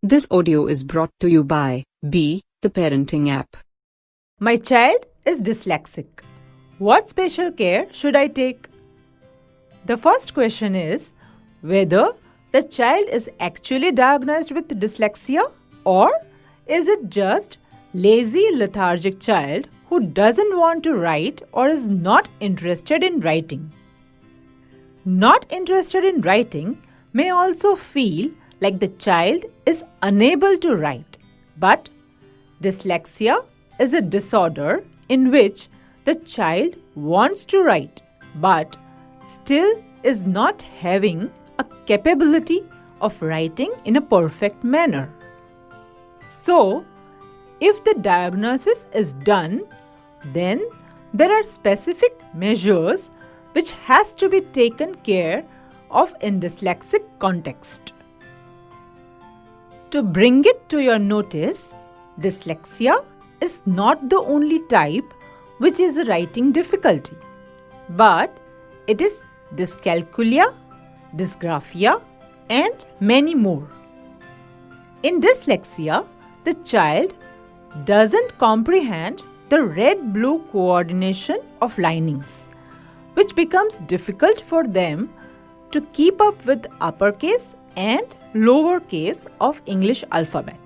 This audio is brought to you by the parenting app. My child is dyslexic. What special care should I take? The first question is whether the child is actually diagnosed with dyslexia, or is it just lazy, lethargic child who doesn't want to write or is not interested in writing. Not interested in writing may also feel like the child is unable to write, but dyslexia is a disorder in which the child wants to write but still is not having a capability of writing in a perfect manner. So, if the diagnosis is done, then there are specific measures which has to be taken care of in dyslexic context. To bring it to your notice, dyslexia is not the only type which is a writing difficulty, but it is dyscalculia, dysgraphia, and many more. In dyslexia, the child doesn't comprehend the red-blue coordination of linings, which becomes difficult for them to keep up with uppercase and lowercase of English alphabet.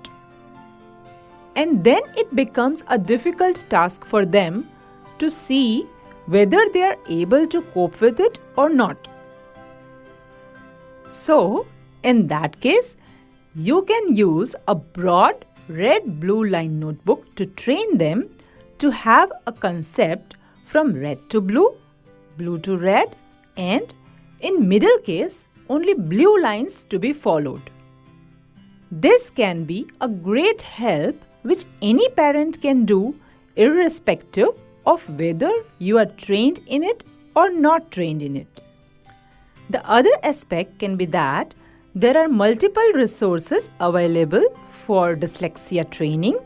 And then it becomes a difficult task for them to see whether they are able to cope with it or not. So, in that case, you can use a broad red-blue line notebook to train them to have a concept from red to blue, blue to red, and in middle case, only blue lines to be followed. This can be a great help which any parent can do irrespective of whether you are trained in it or not trained in it. The other aspect can be that there are multiple resources available for dyslexia training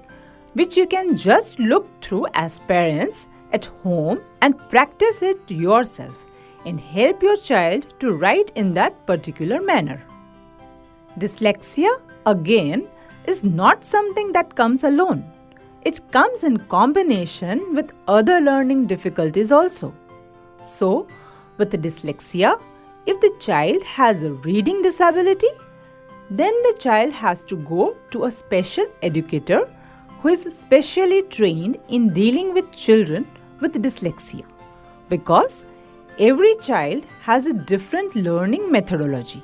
which you can just look through as parents at home and practice it yourself and help your child to write in that particular manner. Dyslexia, again, is not something that comes alone. It comes in combination with other learning difficulties also. So, with dyslexia, if the child has a reading disability, then the child has to go to a special educator who is specially trained in dealing with children with dyslexia, because every child has a different learning methodology.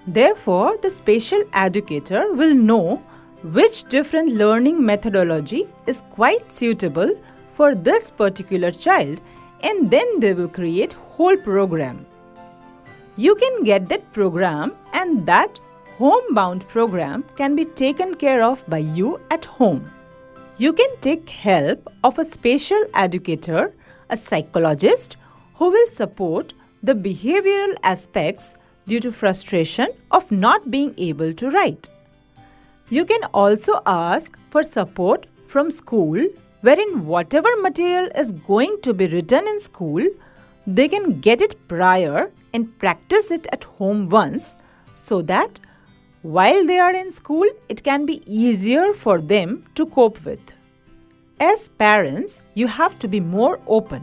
Therefore, the special educator will know which different learning methodology is quite suitable for this particular child, and then they will create whole program. You can get that program, and that homebound program can be taken care of by you at home. You can take help of a special educator, a psychologist, who will support the behavioral aspects due to frustration of not being able to write. You can also ask for support from school, wherein whatever material is going to be written in school, they can get it prior and practice it at home once, so that while they are in school, it can be easier for them to cope with. As parents, you have to be more open.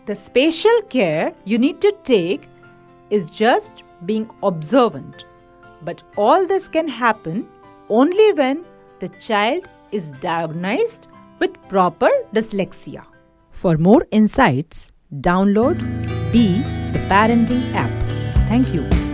The special care you need to take is just being observant. But all this can happen only when the child is diagnosed with proper dyslexia. For more insights, download the parenting app. Thank you.